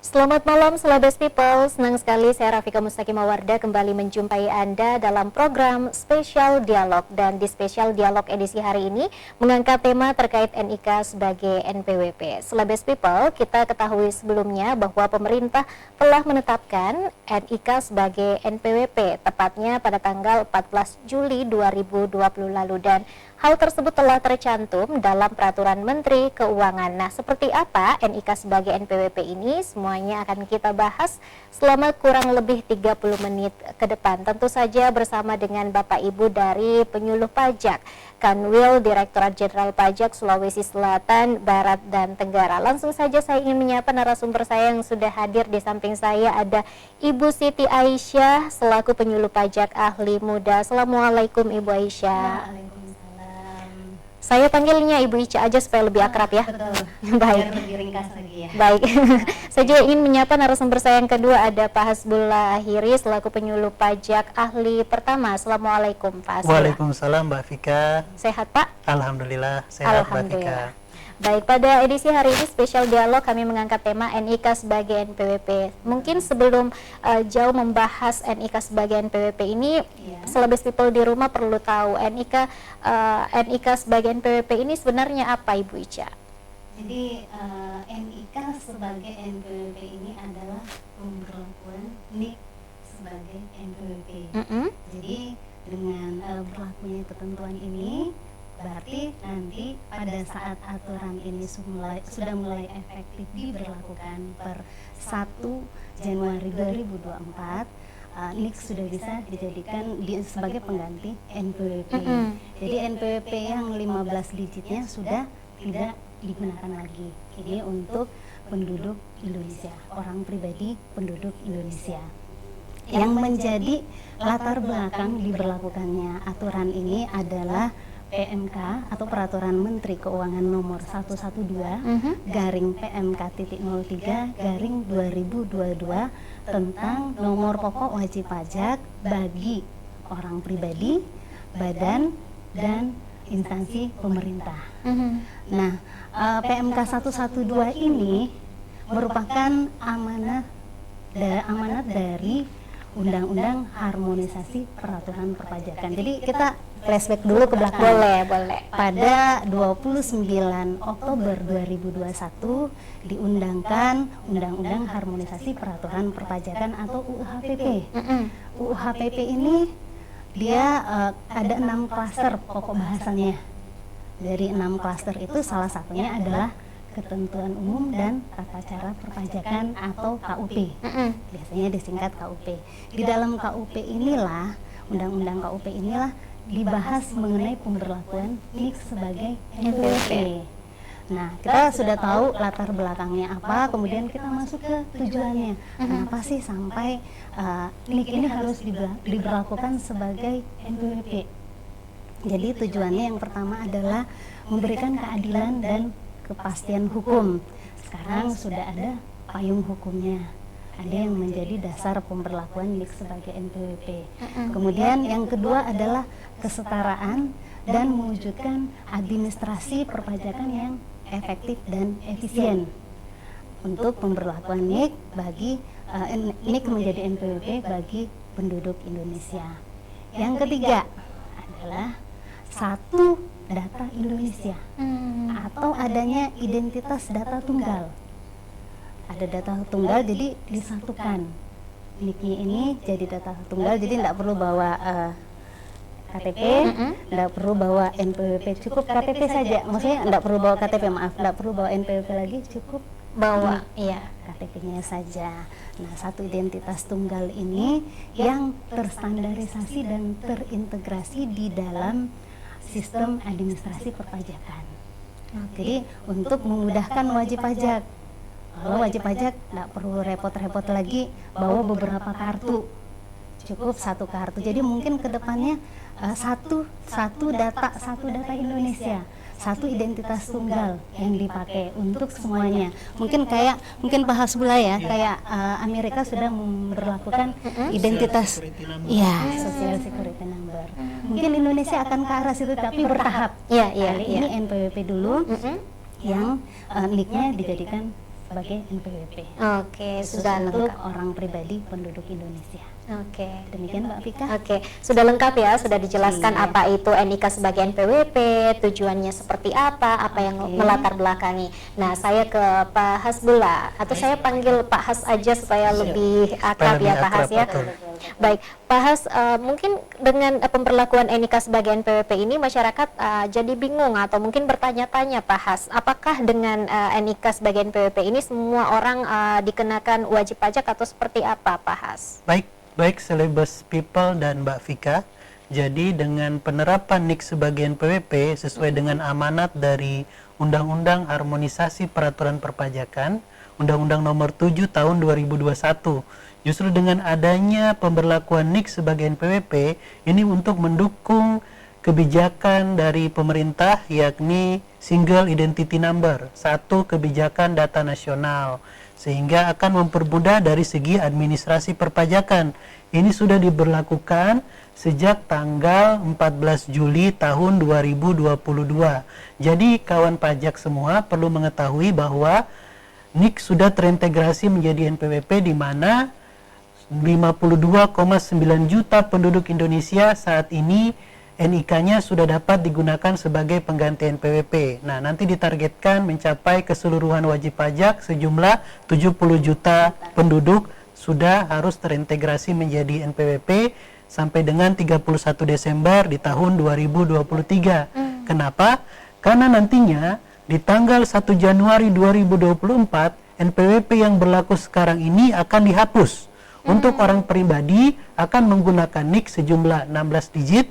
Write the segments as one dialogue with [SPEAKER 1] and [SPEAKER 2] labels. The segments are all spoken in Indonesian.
[SPEAKER 1] Selamat malam Celebes People, senang sekali saya Rafika Mustaqimah kembali menjumpai Anda dalam program Spesial Dialog. Dan di Spesial Dialog edisi hari ini mengangkat tema terkait NIK sebagai NPWP. Celebes People, kita ketahui sebelumnya bahwa pemerintah telah menetapkan NIK sebagai NPWP, tepatnya pada tanggal 14 Juli 2020 lalu, dan hal tersebut telah tercantum dalam Peraturan Menteri Keuangan. Nah, seperti apa NIK sebagai NPWP ini? Semuanya akan kita bahas selama kurang lebih 30 menit ke depan. Tentu saja bersama dengan Bapak Ibu dari Penyuluh Pajak, Kanwil Direktorat Jenderal Pajak Sulawesi Selatan, Barat, dan Tenggara. Langsung saja saya ingin menyapa narasumber saya yang sudah hadir. Di samping saya ada Ibu Siti Aisyah selaku Penyuluh Pajak Ahli Muda. Assalamualaikum Ibu Aisyah. Saya panggilnya Ibu Ica aja supaya lebih akrab ya.
[SPEAKER 2] Betul.
[SPEAKER 1] Baik.
[SPEAKER 2] Biar lebih ringkas lagi ya.
[SPEAKER 1] Baik. Saya juga ingin menyapa narasumber saya yang kedua, ada Pak Hasbullah Akhiri selaku Penyuluh Pajak Ahli Pertama. Assalamualaikum Pak Hasbullah.
[SPEAKER 3] Waalaikumsalam Mbak Fika.
[SPEAKER 1] Sehat Pak?
[SPEAKER 3] Alhamdulillah sehat Mbak Fika.
[SPEAKER 1] Baik, pada edisi hari ini Spesial Dialog kami mengangkat tema NIK sebagai NPWP. Mungkin sebelum jauh membahas NIK sebagai NPWP ini, Celebes People di rumah perlu tahu NIK sebagai NPWP ini sebenarnya apa, Ibu Ica?
[SPEAKER 2] Jadi NIK sebagai NPWP ini adalah pemberlakuan NIK sebagai NPWP. Jadi dengan berlakunya ketentuan ini, berarti nanti pada saat aturan ini sudah mulai efektif diberlakukan per 1 Januari 2024, NIK sudah bisa dijadikan sebagai pengganti NPWP. Jadi NPWP yang 15 digitnya sudah tidak digunakan lagi. Ini untuk penduduk Indonesia, orang pribadi penduduk Indonesia. Yang menjadi latar belakang diberlakukannya aturan ini adalah PMK atau Peraturan Menteri Keuangan nomor 112 garing PMK.03/2022 tentang nomor pokok wajib pajak bagi orang pribadi, badan, dan instansi pemerintah. Nah, PMK 112 ini merupakan amanat dari Undang-Undang Harmonisasi Peraturan Perpajakan. Jadi kita flashback dulu ke belakang.
[SPEAKER 1] Boleh.
[SPEAKER 2] Pada 29 Oktober 2021 diundangkan Undang-Undang Harmonisasi Peraturan Perpajakan atau UHPP. UHPP ini dia ada 6 klaster pokok bahasannya. Dari 6 klaster itu salah satunya adalah ketentuan umum dan tata cara perpajakan atau KUP. Biasanya disingkat KUP. Di dalam KUP inilah, Undang-Undang KUP inilah dibahas mengenai pemberlakuan NIK sebagai NPWP. Nah, kita sudah tahu latar belakangnya apa, kemudian kita masuk ke tujuannya. Kenapa sih sampai NIK ini harus diberlakukan sebagai NPWP? Jadi tujuannya yang pertama adalah memberikan keadilan dan kepastian hukum. Sekarang sudah ada payung hukumnya, ada yang menjadi dasar pemberlakuan NIK sebagai NPWP. Kemudian yang kedua adalah kesetaraan dan mewujudkan administrasi perpajakan yang efektif dan efisien untuk pemberlakuan NIK bagi NIK menjadi NPWP bagi penduduk Indonesia. Yang ketiga adalah satu data Indonesia atau adanya identitas data tunggal. Ada data tunggal, jadi disatukan. NIK-nya ini jadi data tunggal, jadi tidak perlu bawa KTP, tidak perlu bawa NPWP, cukup KTP saja. Maksudnya tidak perlu bawa KTP, tidak perlu bawa NPWP lagi, cukup bawa KTP-nya saja. Nah, satu identitas tunggal ini yang terstandarisasi dan terintegrasi di dalam sistem administrasi perpajakan. Jadi untuk memudahkan wajib pajak, kalau wajib pajak tidak perlu repot-repot lagi bawa beberapa kartu, cukup satu kartu. Jadi mungkin kedepannya satu data Indonesia, satu identitas tunggal yang dipakai untuk semuanya. Mungkin Pak Hasbullah ya, kayak Amerika sudah memberlakukan identitas, Social Security Number. Mungkin Indonesia akan ke arah situ tapi bertahap. Ini NPWP dulu, yang NIK-nya dijadikan sebagai NPWP.
[SPEAKER 1] Oke,
[SPEAKER 2] Khusus
[SPEAKER 1] sudah
[SPEAKER 2] untuk
[SPEAKER 1] lengkap.
[SPEAKER 2] orang pribadi penduduk Indonesia.
[SPEAKER 1] Oke.
[SPEAKER 2] Demikian Mbak Vika.
[SPEAKER 1] Oke, sudah lengkap ya, sudah dijelaskan
[SPEAKER 2] Iya.
[SPEAKER 1] apa itu NIK sebagai NPWP, tujuannya seperti apa yang
[SPEAKER 2] Oke.
[SPEAKER 1] melatar belakangi. Nah, saya ke Pak Hasbullah, atau saya panggil Pak Has aja supaya lebih akrab
[SPEAKER 3] lebih
[SPEAKER 1] ya Pak Has
[SPEAKER 3] akrab,
[SPEAKER 1] ya.
[SPEAKER 3] betul.
[SPEAKER 1] Baik, Pak Has, mungkin dengan pemberlakuan NIK sebagai NPWP ini masyarakat jadi bingung atau mungkin bertanya-tanya Pak Has, apakah dengan NIK sebagai NPWP ini semua orang dikenakan wajib pajak atau seperti apa Pak Has?
[SPEAKER 3] Baik Celebes People dan Mbak Vika. Jadi dengan penerapan NIK sebagai NPWP sesuai dengan amanat dari Undang-Undang Harmonisasi Peraturan Perpajakan, Undang-Undang Nomor 7 Tahun 2021. Justru dengan adanya pemberlakuan NIK sebagai NPWP ini untuk mendukung kebijakan dari pemerintah, yakni Single Identity Number, satu kebijakan data nasional, sehingga akan mempermudah dari segi administrasi perpajakan. Ini sudah diberlakukan sejak tanggal 14 Juli tahun 2022. Jadi kawan pajak semua perlu mengetahui bahwa NIK sudah terintegrasi menjadi NPWP, di mana 52,9 juta penduduk Indonesia saat ini NIK-nya sudah dapat digunakan sebagai pengganti NPWP. Nah, nanti ditargetkan mencapai keseluruhan wajib pajak sejumlah 70 juta penduduk sudah harus terintegrasi menjadi NPWP sampai dengan 31 Desember di tahun 2023. Kenapa? Karena nantinya di tanggal 1 Januari 2024 NPWP yang berlaku sekarang ini akan dihapus. Untuk orang pribadi akan menggunakan NIK sejumlah 16 digit.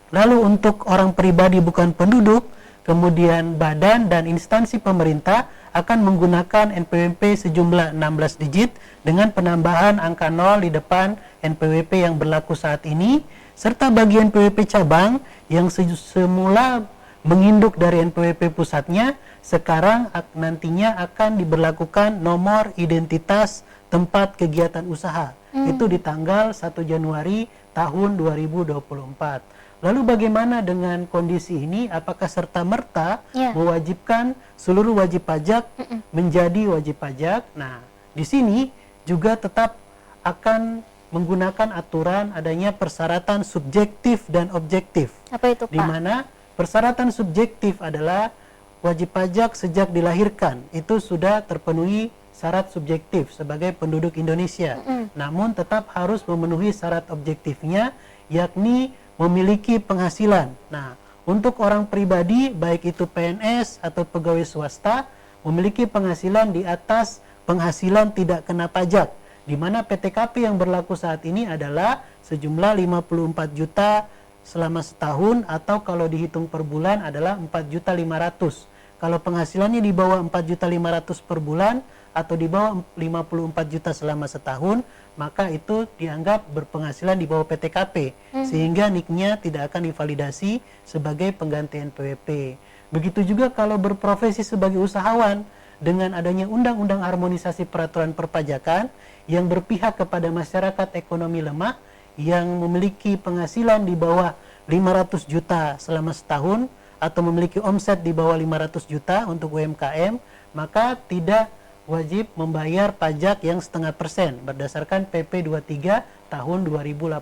[SPEAKER 3] Lalu untuk orang pribadi bukan penduduk, kemudian badan dan instansi pemerintah akan menggunakan NPWP sejumlah 16 digit dengan penambahan angka 0 di depan NPWP yang berlaku saat ini, serta bagi NPWP cabang yang semula menginduk dari NPWP pusatnya, sekarang nantinya akan diberlakukan nomor identitas tempat kegiatan usaha. Itu di tanggal 1 Januari tahun 2024. Lalu bagaimana dengan kondisi ini? Apakah serta-merta mewajibkan seluruh wajib pajak menjadi wajib pajak? Nah, di sini juga tetap akan menggunakan aturan adanya persyaratan subjektif dan objektif.
[SPEAKER 1] Apa itu Pak?
[SPEAKER 3] Di mana persyaratan subjektif adalah wajib pajak sejak dilahirkan itu sudah terpenuhi syarat subjektif sebagai penduduk Indonesia. Namun tetap harus memenuhi syarat objektifnya, yakni memiliki penghasilan. Nah, untuk orang pribadi baik itu PNS atau pegawai swasta memiliki penghasilan di atas penghasilan tidak kena pajak, di mana PTKP yang berlaku saat ini adalah sejumlah 54 juta selama setahun, atau kalau dihitung per bulan adalah 4.500.000. Kalau penghasilannya di bawah 4.500.000 per bulan atau di bawah 54 juta selama setahun, maka itu dianggap berpenghasilan di bawah PTKP, sehingga NIK-nya tidak akan divalidasi sebagai pengganti NPWP. Begitu juga kalau berprofesi sebagai usahawan, dengan adanya Undang-Undang Harmonisasi Peraturan Perpajakan yang berpihak kepada masyarakat ekonomi lemah yang memiliki penghasilan di bawah 500 juta selama setahun atau memiliki omset di bawah 500 juta untuk UMKM, maka tidak wajib membayar pajak yang 0,5% berdasarkan PP 23 tahun 2018.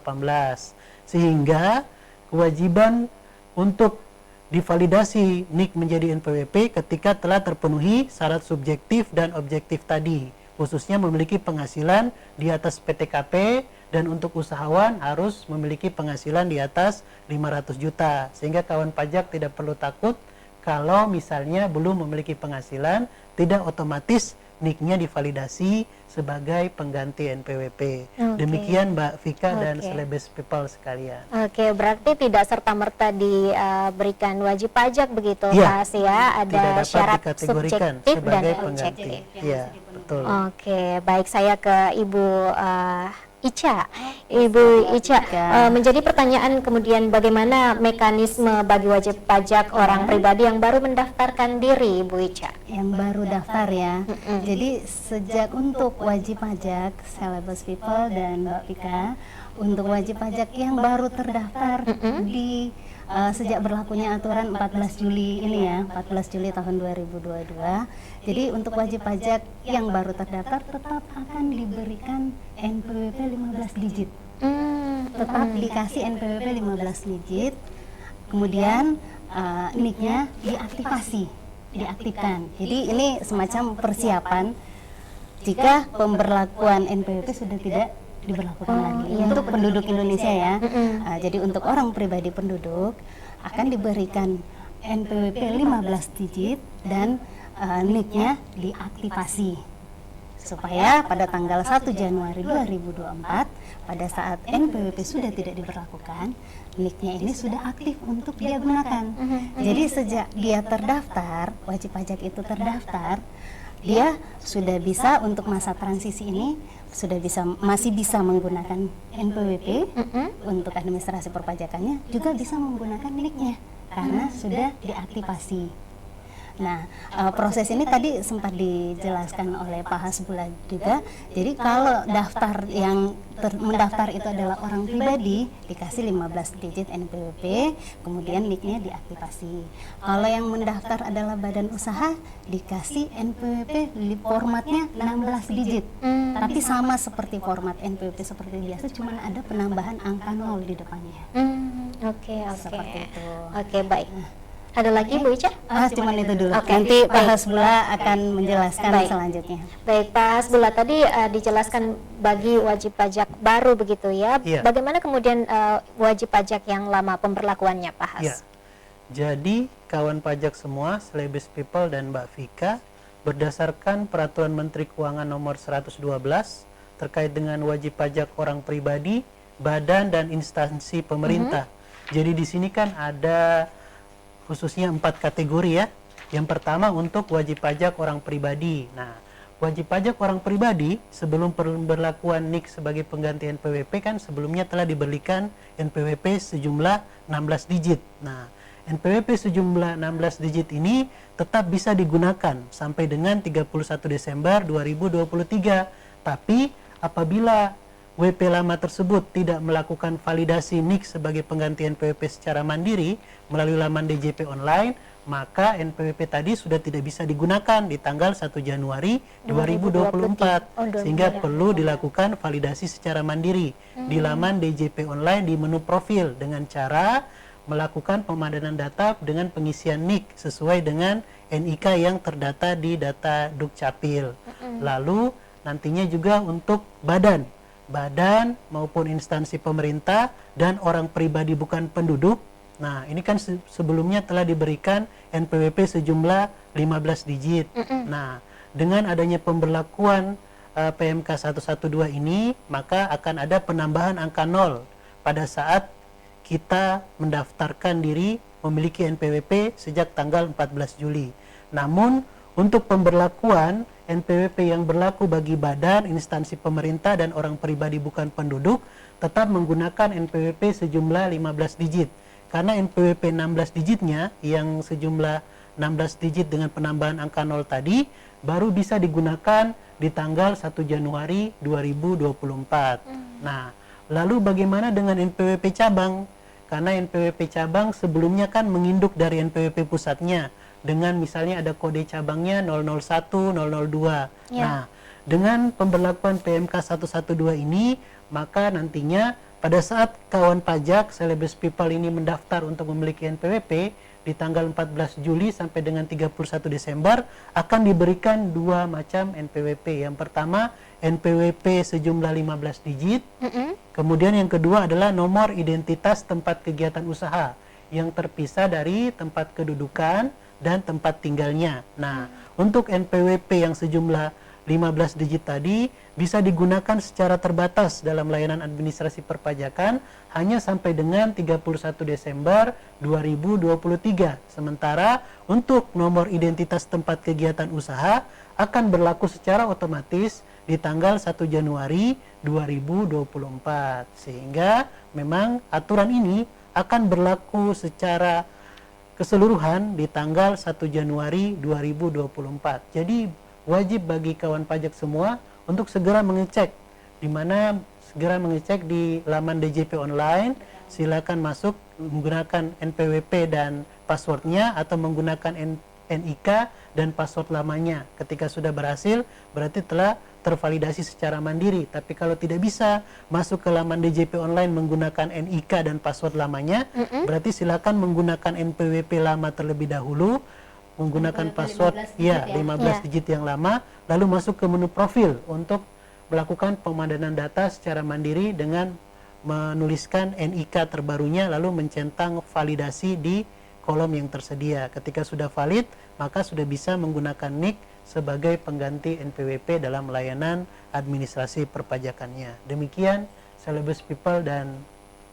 [SPEAKER 3] Sehingga kewajiban untuk divalidasi NIK menjadi NPWP ketika telah terpenuhi syarat subjektif dan objektif tadi, khususnya memiliki penghasilan di atas PTKP, dan untuk usahawan harus memiliki penghasilan di atas 500 juta. Sehingga kawan pajak tidak perlu takut kalau misalnya belum memiliki penghasilan, tidak otomatis NIK-nya divalidasi sebagai pengganti NPWP. Demikian Mbak Vika dan Celebes People sekalian.
[SPEAKER 1] Oke, berarti tidak serta-merta diberikan wajib pajak begitu Mas ya, ada syarat subjektif dan objektif.
[SPEAKER 3] Iya, betul.
[SPEAKER 1] Oke, baik, saya ke Ibu Ica. Ibu Ica, menjadi pertanyaan kemudian bagaimana mekanisme bagi wajib pajak orang pribadi yang baru mendaftarkan diri, Ibu Ica?
[SPEAKER 2] Yang baru daftar ya. Jadi sejak untuk wajib pajak Celebes People dan Mbak Vika, untuk wajib pajak yang baru terdaftar di sejak berlakunya aturan 14 Juli ini ya, 14 Juli tahun 2022. Jadi untuk wajib pajak yang baru terdaftar tetap akan diberikan NPWP 15 digit. Tetap dikasih NPWP 15 digit. Kemudian NIK-nya diaktifkan. Jadi ini semacam persiapan jika pemberlakuan NPWP sudah tidak diberlakukan lagi untuk penduduk Indonesia ya. Jadi untuk orang pribadi penduduk akan diberikan NPWP 15 digit dan NIK-nya diaktifasi supaya pada tanggal 1 Januari 2024 pada saat NPWP sudah tidak diberlakukan, NIK-nya ini sudah aktif untuk dia gunakan. Jadi sejak dia terdaftar, wajib pajak itu terdaftar, dia sudah bisa untuk masa transisi ini masih bisa menggunakan NPWP untuk administrasi perpajakannya, juga bisa menggunakan NIK-nya karena sudah diaktifasi. Nah, proses ini tadi sempat dijelaskan oleh Pak Hasbullah juga. Jadi kalau daftar yang mendaftar itu adalah orang pribadi, dikasih 15 digit NPWP, kemudian NIK-nya diaktifasi. Kalau yang mendaftar adalah badan usaha, dikasih NPWP formatnya 16 digit. Tapi sama seperti format NPWP seperti biasa, cuma ada penambahan angka 0 di depannya.
[SPEAKER 1] Oke.
[SPEAKER 2] Seperti itu.
[SPEAKER 1] Oke, baik. Ada lagi Bu Ica?
[SPEAKER 2] Cuman itu dulu.
[SPEAKER 1] Oke,
[SPEAKER 2] Nanti Pak
[SPEAKER 1] baik.
[SPEAKER 2] Hasbullah akan menjelaskan
[SPEAKER 1] Baik.
[SPEAKER 2] selanjutnya.
[SPEAKER 1] Baik, Pak Hasbullah, tadi dijelaskan bagi wajib pajak baru begitu ya.
[SPEAKER 3] Iya.
[SPEAKER 1] Bagaimana kemudian wajib pajak yang lama pemberlakuannya, Pak Has?
[SPEAKER 3] Ya. Jadi kawan pajak semua, Celebes People dan Mbak Vika, berdasarkan Peraturan Menteri Keuangan Nomor 112 terkait dengan wajib pajak orang pribadi, badan dan instansi pemerintah. Jadi di sini kan ada khususnya 4 kategori ya. Yang pertama untuk wajib pajak orang pribadi. Nah, wajib pajak orang pribadi sebelum pemberlakuan NIK sebagai pengganti NPWP kan sebelumnya telah diberikan NPWP sejumlah 16 digit. Nah, NPWP sejumlah 16 digit ini tetap bisa digunakan sampai dengan 31 Desember 2023. Tapi apabila WP lama tersebut tidak melakukan validasi NIK sebagai pengganti NPWP secara mandiri melalui laman DJP online, maka NPWP tadi sudah tidak bisa digunakan di tanggal 1 Januari 2024. Sehingga perlu dilakukan validasi secara mandiri di laman DJP online di menu profil dengan cara melakukan pemadanan data dengan pengisian NIK sesuai dengan NIK yang terdata di data Dukcapil. Lalu nantinya juga untuk badan maupun instansi pemerintah dan orang pribadi bukan penduduk. Nah, ini kan sebelumnya telah diberikan NPWP sejumlah 15 digit. Nah, dengan adanya pemberlakuan PMK 112 ini, maka akan ada penambahan angka 0 pada saat kita mendaftarkan diri memiliki NPWP sejak tanggal 14 Juli. Namun, untuk pemberlakuan NPWP yang berlaku bagi badan, instansi pemerintah, dan orang pribadi bukan penduduk tetap menggunakan NPWP sejumlah 15 digit. Karena NPWP 16 digitnya yang sejumlah 16 digit dengan penambahan angka 0 tadi baru bisa digunakan di tanggal 1 Januari 2024. Nah, lalu bagaimana dengan NPWP cabang? Karena NPWP cabang sebelumnya kan menginduk dari NPWP pusatnya dengan misalnya ada kode cabangnya 001, 002.
[SPEAKER 1] Ya.
[SPEAKER 3] Nah, dengan pemberlakuan PMK 112 ini, maka nantinya pada saat kawan pajak Celebes People ini mendaftar untuk memiliki NPWP di tanggal 14 Juli sampai dengan 31 Desember akan diberikan 2 macam NPWP. Yang pertama NPWP sejumlah 15 digit. Kemudian yang kedua adalah nomor identitas tempat kegiatan usaha yang terpisah dari tempat kedudukan dan tempat tinggalnya. Nah, untuk NPWP yang sejumlah 15 digit tadi bisa digunakan secara terbatas dalam layanan administrasi perpajakan hanya sampai dengan 31 Desember 2023. Sementara untuk nomor identitas tempat kegiatan usaha akan berlaku secara otomatis di tanggal 1 Januari 2024. Sehingga memang aturan ini akan berlaku secara keseluruhan di tanggal 1 Januari 2024. Jadi wajib bagi kawan pajak semua untuk segera mengecek, di mana segera mengecek di laman DJP online silakan masuk menggunakan NPWP dan passwordnya atau menggunakan NIK dan password lamanya. Ketika sudah berhasil, berarti telah tervalidasi secara mandiri. Tapi kalau tidak bisa masuk ke laman DJP online menggunakan NIK dan password lamanya, berarti silakan menggunakan NPWP lama terlebih dahulu, menggunakan password 15 digit yang lama, lalu masuk ke menu profil untuk melakukan pemadanan data secara mandiri dengan menuliskan NIK terbarunya lalu mencentang validasi di kolom yang tersedia. Ketika sudah valid, maka sudah bisa menggunakan NIK sebagai pengganti NPWP dalam layanan administrasi perpajakannya. Demikian Celebrous People dan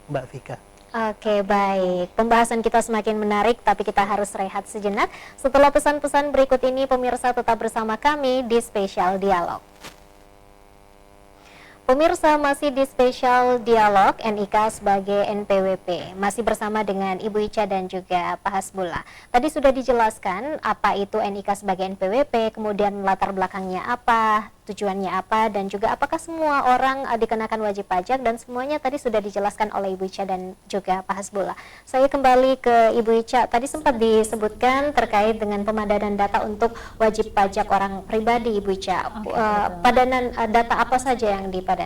[SPEAKER 3] Mbak Vika.
[SPEAKER 1] Oke, baik. Pembahasan kita semakin menarik, tapi kita harus rehat sejenak. Setelah pesan-pesan berikut ini, pemirsa tetap bersama kami di Spesial Dialog. Pemirsa, masih di Spesial Dialog NIK sebagai NPWP. Masih bersama dengan Ibu Ica dan juga Pak Hasbullah. Tadi sudah dijelaskan apa itu NIK sebagai NPWP, kemudian latar belakangnya apa, tujuannya apa, dan juga apakah semua orang dikenakan wajib pajak, dan semuanya tadi sudah dijelaskan oleh Ibu Ica dan juga Pak Hasbullah. Saya kembali ke Ibu Ica. Tadi sempat disebutkan terkait dengan pemadanan data untuk wajib pajak orang pribadi, Ibu Ica. Padanan data apa saja yang dipadankan?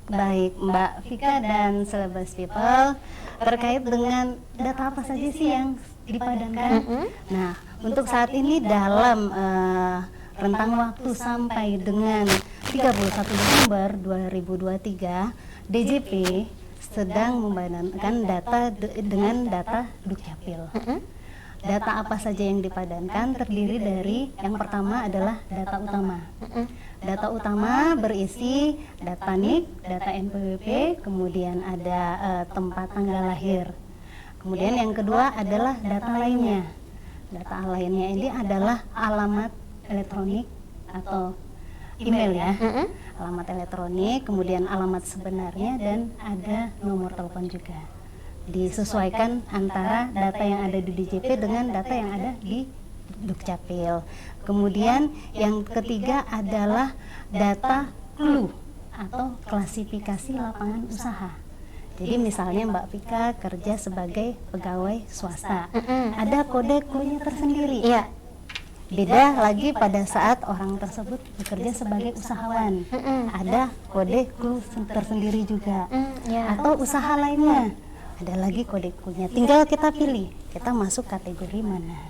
[SPEAKER 2] Baik, Mbak Vika dan Celebrous People, terkait dengan data apa saja sih yang dipadankan? Nah, untuk saat ini dalam rentang waktu sampai dengan 31 Desember 2023, DJP sedang membadankan data dengan data Dukcapil. Data apa saja yang dipadankan terdiri dari yang pertama adalah data utama. Data utama berisi data NIK, data NPWP, kemudian ada tempat tanggal lahir. Kemudian yang kedua adalah data lainnya. Data lainnya ini adalah alamat elektronik atau email ya. Alamat elektronik, kemudian alamat sebenarnya, dan ada nomor telepon juga. Disesuaikan antara data yang ada di DJP dengan data yang ada di Dukcapil. Kemudian yang ketiga adalah data clue atau klasifikasi lapangan usaha. Jadi misalnya Mbak Vika kerja sebagai pegawai swasta, ada kode clue-nya tersendiri.
[SPEAKER 1] Iya.
[SPEAKER 2] Beda lagi pada saat orang tersebut bekerja sebagai usahawan, ada kode clue tersendiri juga. Atau usaha lainnya, ada lagi kode clue-nya. Tinggal kita pilih, kita masuk kategori mana.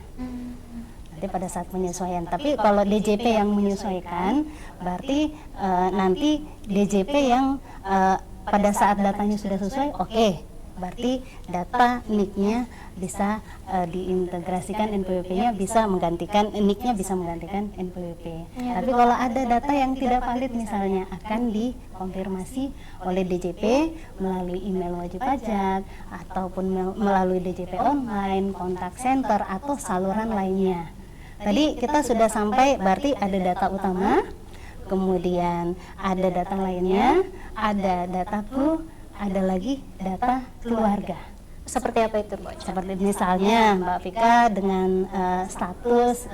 [SPEAKER 2] Nanti pada saat penyesuaian. Tapi kalau DJP yang menyesuaikan, berarti nanti DJP yang pada saat datanya sudah sesuai, oke. Berarti data NIK-nya bisa diintegrasikan, NPWP-nya bisa menggantikan, NIK-nya bisa menggantikan NPWP. Tapi kalau ada data yang tidak valid misalnya, akan dikonfirmasi oleh DJP melalui email wajib pajak, ataupun melalui DJP online, kontak center, atau saluran lainnya. Tadi kita sudah sampai, berarti ada data utama, kemudian ada data lainnya, ada data clue, ada lagi data keluarga.
[SPEAKER 1] Seperti apa itu, Mbak?
[SPEAKER 2] Seperti misalnya Mbak Vika dengan status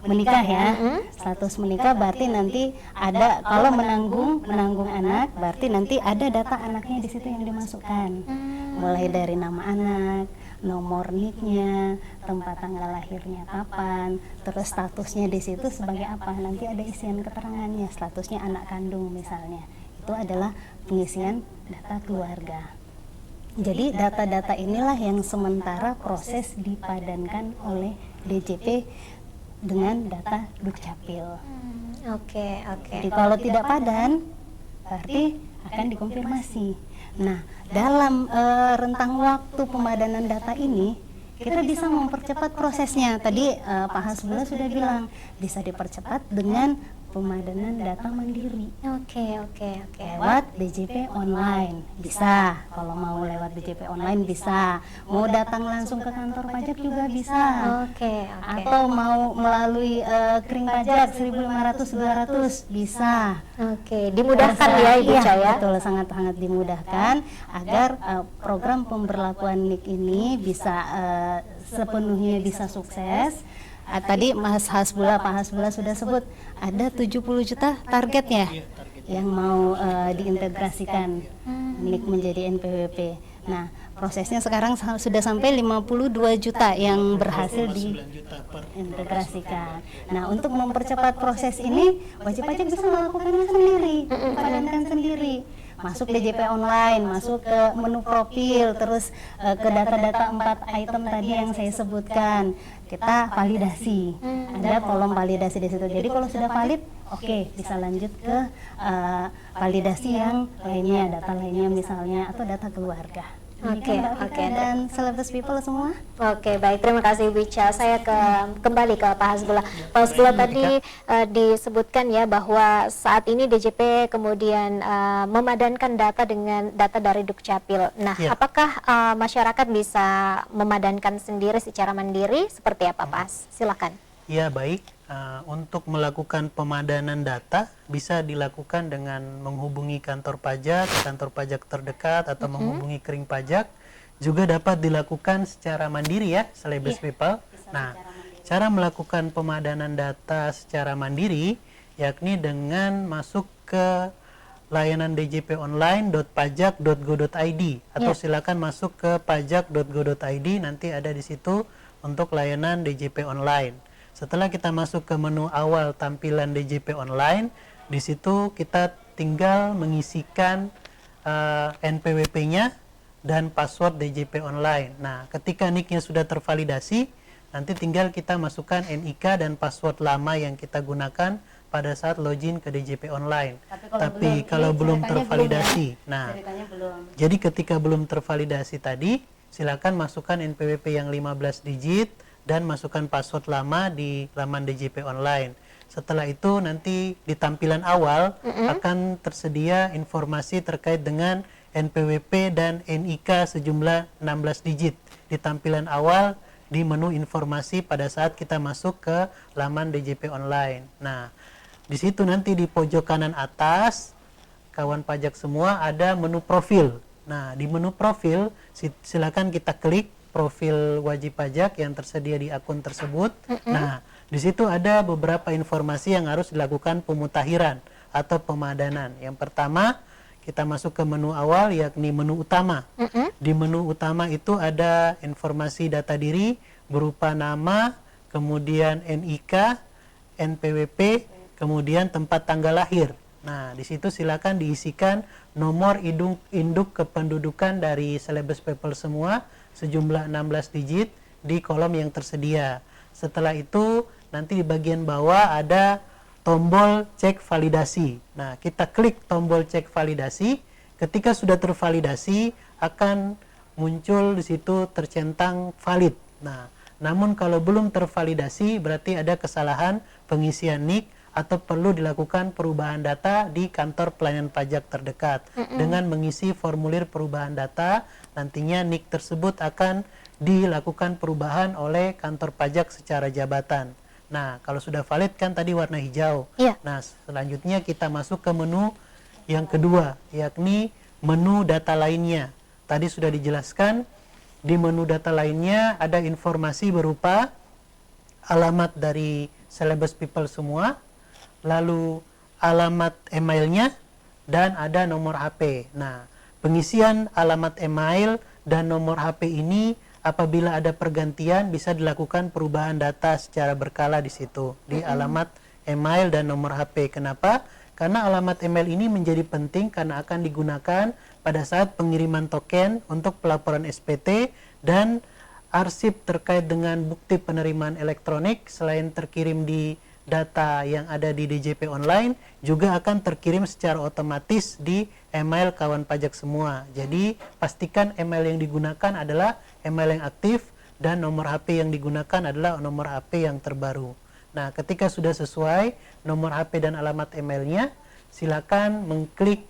[SPEAKER 2] menikah ya. Status menikah berarti nanti ada, kalau menanggung anak, berarti nanti ada data anaknya di situ yang dimasukkan. Mulai dari nama anak, nomor NIK-nya, tempat tanggal lahirnya kapan, terus statusnya di situ sebagai apa. Nanti ada isian keterangannya, statusnya anak kandung misalnya. Itu adalah pengisian data keluarga. Jadi data-data inilah yang sementara proses dipadankan oleh DJP dengan data Dukcapil.
[SPEAKER 1] Oke.
[SPEAKER 2] Jadi kalau tidak padan, berarti akan dikonfirmasi. Nah, dalam rentang waktu pemadanan data ini, kita bisa mempercepat prosesnya. Tadi Pak Hasbullah sudah bilang, bisa dipercepat dengan pemadanan data mandiri.
[SPEAKER 1] Oke.
[SPEAKER 2] Lewat DJP online bisa, kalau mau lewat DJP online bisa, mau datang langsung ke kantor pajak juga bisa.
[SPEAKER 1] Oke.
[SPEAKER 2] Atau mau melalui kering pajak 1.500-200 bisa.
[SPEAKER 1] Oke, dimudahkan ya Ibu Ica ya.
[SPEAKER 2] Betul, sangat-sangat dimudahkan agar program pemberlakuan NIK ini bisa sepenuhnya bisa sukses. Tadi Pak Hasbullah sudah sebut ada 70 juta targetnya yang mau diintegrasikan NIK menjadi NPWP. Nah, prosesnya sekarang sudah sampai 52 juta yang berhasil diintegrasikan. Nah, untuk mempercepat proses ini, wajib pajak bisa melakukannya sendiri, padankan sendiri. Masuk DJP online, masuk ke menu profil, terus ke data-data 4 item tadi yang saya sebutkan. Kita validasi, ada kolom validasi di situ. Jadi kalau sudah valid, oke, bisa lanjut ke validasi yang lainnya, data lainnya misalnya, atau data keluarga.
[SPEAKER 1] Oke.
[SPEAKER 2] Dan celebrity people semua.
[SPEAKER 1] Oke, baik. Terima kasih Bu Ica. Saya kembali ke Pak Hasbullah. Pak Hasbullah, tadi disebutkan ya bahwa saat ini DJP kemudian memadankan data dengan data dari Dukcapil. Nah, apakah masyarakat bisa memadankan sendiri secara mandiri? Seperti apa, Pak? Silakan.
[SPEAKER 3] Ya, baik. Untuk melakukan pemadanan data bisa dilakukan dengan menghubungi kantor pajak terdekat, atau menghubungi kering pajak. Juga dapat dilakukan secara mandiri ya, celebrity people. Nah, cara melakukan pemadanan data secara mandiri yakni dengan masuk ke layanan djponline.pajak.go.id atau silakan masuk ke pajak.go.id, nanti ada di situ untuk layanan DJP online. Setelah kita masuk ke menu awal tampilan DJP online, di situ kita tinggal mengisikan NPWP-nya dan password DJP online. Nah, ketika NIK-nya sudah tervalidasi, nanti tinggal kita masukkan NIK dan password lama yang kita gunakan pada saat login ke DJP online. Tapi kalau belum tervalidasi, jadi ketika belum tervalidasi tadi, silakan masukkan NPWP yang 15 digit dan masukkan password lama di laman DJP online. Setelah itu nanti di tampilan awal akan tersedia informasi terkait dengan NPWP dan NIK sejumlah 16 digit di tampilan awal di menu informasi pada saat kita masuk ke laman DJP online. Nah, di situ nanti di pojok kanan atas, kawan pajak semua, ada menu profil. Nah, di menu profil silakan kita klik profil wajib pajak yang tersedia di akun tersebut. Nah, di situ ada beberapa informasi yang harus dilakukan pemutakhiran atau pemadanan. Yang pertama, kita masuk ke menu awal, yakni menu utama. Di menu utama itu ada informasi data diri berupa nama, kemudian NIK, NPWP, kemudian tempat tanggal lahir. Nah, di situ silakan diisikan nomor induk kependudukan dari celebrity people semua sejumlah 16 digit di kolom yang tersedia. Setelah itu nanti di bagian bawah ada tombol cek validasi. Nah, kita klik tombol cek validasi. Ketika sudah tervalidasi akan muncul di situ tercentang valid. Nah, namun kalau belum tervalidasi berarti ada kesalahan pengisian NIK atau perlu dilakukan perubahan data di kantor pelayanan pajak terdekat. Dengan mengisi formulir perubahan data, nantinya NIK tersebut akan dilakukan perubahan oleh kantor pajak secara jabatan. Nah, kalau sudah valid kan tadi warna hijau. Nah, selanjutnya kita masuk ke menu yang kedua, yakni menu data lainnya. Tadi sudah dijelaskan, di menu data lainnya ada informasi berupa alamat dari celebrity people semua, lalu alamat emailnya, dan ada nomor HP. Nah, pengisian alamat email dan nomor HP ini apabila ada pergantian bisa dilakukan perubahan data secara berkala di situ, di alamat email dan nomor HP. Kenapa? Karena alamat email ini menjadi penting karena akan digunakan pada saat pengiriman token untuk pelaporan SPT dan arsip terkait dengan bukti penerimaan elektronik. Selain terkirim di data yang ada di DJP online, juga akan terkirim secara otomatis di email kawan pajak semua. Jadi pastikan email yang digunakan adalah email yang aktif dan nomor HP yang digunakan adalah nomor HP yang terbaru. Nah, ketika sudah sesuai nomor HP dan alamat emailnya, silakan mengklik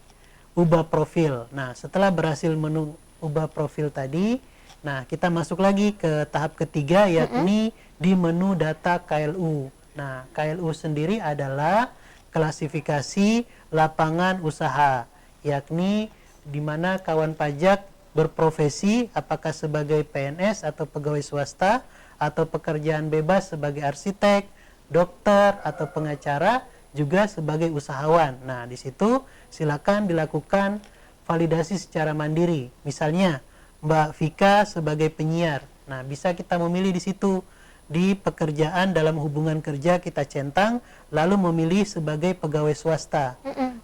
[SPEAKER 3] ubah profil. Nah, setelah berhasil menu ubah profil tadi, nah kita masuk lagi ke tahap ketiga, yakni di menu data KLU. Nah, KLU sendiri adalah klasifikasi lapangan usaha, yakni di mana kawan pajak berprofesi apakah sebagai PNS atau pegawai swasta atau pekerjaan bebas sebagai arsitek, dokter atau pengacara, juga sebagai usahawan. Nah, di situ silakan dilakukan validasi secara mandiri. Misalnya, Mbak Vika sebagai penyiar. Nah, bisa kita memilih di situ. Di pekerjaan dalam hubungan kerja kita centang, lalu memilih sebagai pegawai swasta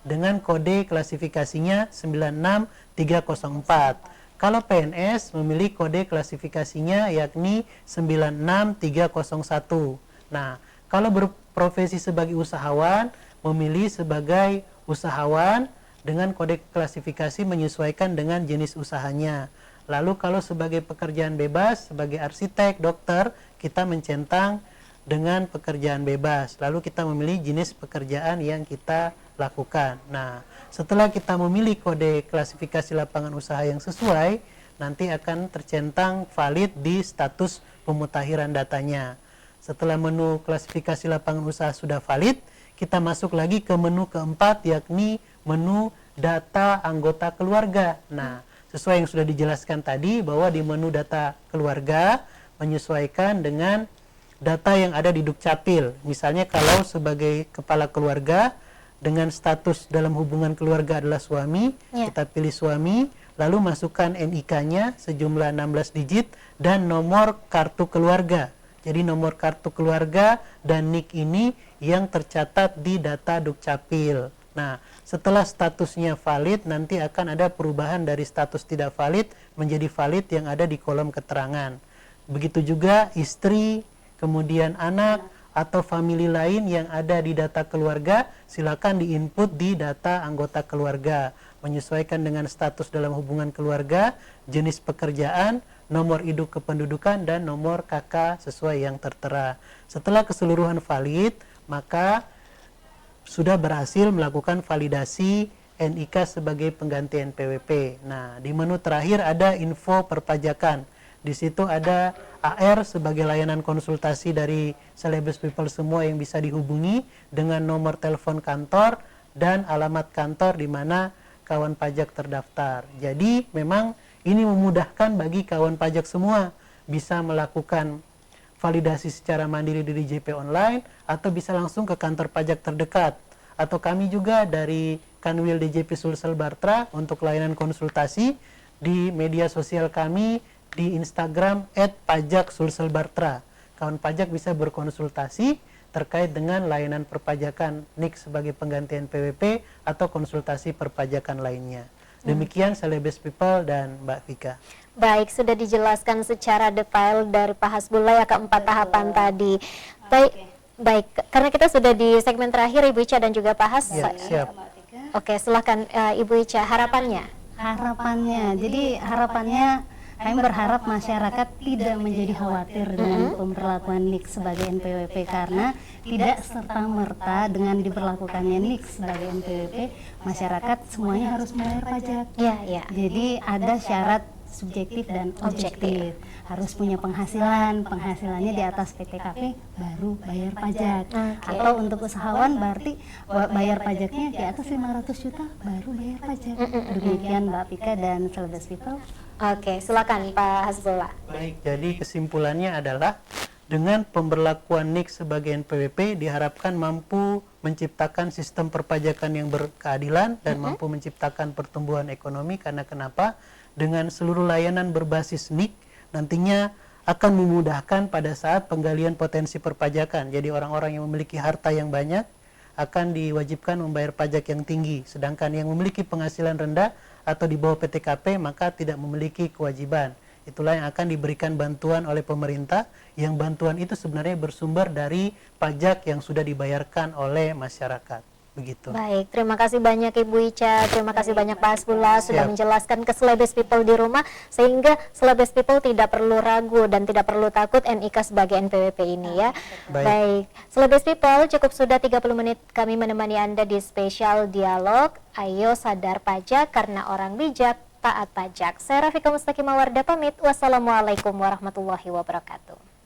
[SPEAKER 3] dengan kode klasifikasinya 96304. Kalau PNS memilih kode klasifikasinya yakni 96301. Nah, kalau berprofesi sebagai usahawan memilih sebagai usahawan dengan kode klasifikasi menyesuaikan dengan jenis usahanya. Lalu kalau sebagai pekerjaan bebas, sebagai arsitek, dokter, kita mencentang dengan pekerjaan bebas. Lalu kita memilih jenis pekerjaan yang kita lakukan. Nah, setelah kita memilih kode klasifikasi lapangan usaha yang sesuai, nanti akan tercentang valid di status pemutakhiran datanya. Setelah menu klasifikasi lapangan usaha sudah valid, kita masuk lagi ke menu keempat, yakni menu data anggota keluarga. Nah, sesuai yang sudah dijelaskan tadi bahwa di menu data keluarga menyesuaikan dengan data yang ada di Dukcapil. Misalnya kalau sebagai kepala keluarga dengan status dalam hubungan keluarga adalah suami, kita pilih suami, lalu masukkan NIK-nya sejumlah 16 digit dan nomor kartu keluarga. Jadi nomor kartu keluarga dan NIK ini yang tercatat di data Dukcapil. Nah, setelah statusnya valid, nanti akan ada perubahan dari status tidak valid menjadi valid yang ada di kolom keterangan. Begitu juga istri, kemudian anak, atau famili lain yang ada di data keluarga, silakan diinput di data anggota keluarga, menyesuaikan dengan status dalam hubungan keluarga, jenis pekerjaan, nomor induk kependudukan, dan nomor KK sesuai yang tertera. Setelah keseluruhan valid, maka sudah berhasil melakukan validasi NIK sebagai pengganti NPWP. Nah, di menu terakhir ada info perpajakan. Di situ ada AR sebagai layanan konsultasi dari Celebes People semua yang bisa dihubungi dengan nomor telepon kantor dan alamat kantor di mana kawan pajak terdaftar. Jadi memang ini memudahkan bagi kawan pajak semua bisa melakukan validasi secara mandiri di DJP online atau bisa langsung ke kantor pajak terdekat. Atau kami juga dari Kanwil DJP Sulsel Bartra untuk layanan konsultasi di media sosial kami di Instagram @pajaksulselbartra. Kawan pajak bisa berkonsultasi terkait dengan layanan perpajakan NIK sebagai pengganti NPWP atau konsultasi perpajakan lainnya. Demikian Celebes People dan Mbak Vika.
[SPEAKER 1] Baik, sudah dijelaskan secara detail dari Pak Hasbullah ya keempat tahapan tadi. Baik, karena kita sudah di segmen terakhir Ibu Ica dan juga Pak Has.
[SPEAKER 3] Ya, siap.
[SPEAKER 1] Oke, silakan Ibu Ica, harapannya.
[SPEAKER 2] Jadi harapannya kami berharap masyarakat tidak menjadi khawatir dengan pemberlakuan NIK sebagai NPWP karena tidak serta-merta dengan diberlakukannya NIK sebagai NPWP masyarakat semuanya harus membayar pajak.
[SPEAKER 1] Ya.
[SPEAKER 2] Jadi ada syarat subjektif dan objektif. Harus punya penghasilannya di atas PTKP baru bayar pajak. Atau untuk usahawan berarti bayar pajaknya di atas 500 juta baru bayar pajak. Demikian Mbak Vika dan Celebes People.
[SPEAKER 1] Oke, silakan Pak Hasbullah.
[SPEAKER 3] Baik, jadi kesimpulannya adalah dengan pemberlakuan NIK sebagai NPWP diharapkan mampu menciptakan sistem perpajakan yang berkeadilan dan mampu menciptakan pertumbuhan ekonomi. Karena kenapa? Dengan seluruh layanan berbasis NIK nantinya akan memudahkan pada saat penggalian potensi perpajakan. Jadi orang-orang yang memiliki harta yang banyak akan diwajibkan membayar pajak yang tinggi, sedangkan yang memiliki penghasilan rendah atau di bawah PTKP maka tidak memiliki kewajiban. Itulah yang akan diberikan bantuan oleh pemerintah, yang bantuan itu sebenarnya bersumber dari pajak yang sudah dibayarkan oleh masyarakat. Begitu.
[SPEAKER 1] Baik, terima kasih banyak Ibu Ica, terima kasih banyak Pak Hasbullah sudah menjelaskan ke Celebes People di rumah, sehingga Celebes People tidak perlu ragu dan tidak perlu takut NIK sebagai NPWP ini ya. Baik, Celebes People, cukup sudah 30 menit kami menemani Anda di spesial dialog. Ayo sadar pajak karena orang bijak taat pajak. Saya Rafika Mustaqimah Wardah pamit. Wassalamualaikum warahmatullahi wabarakatuh.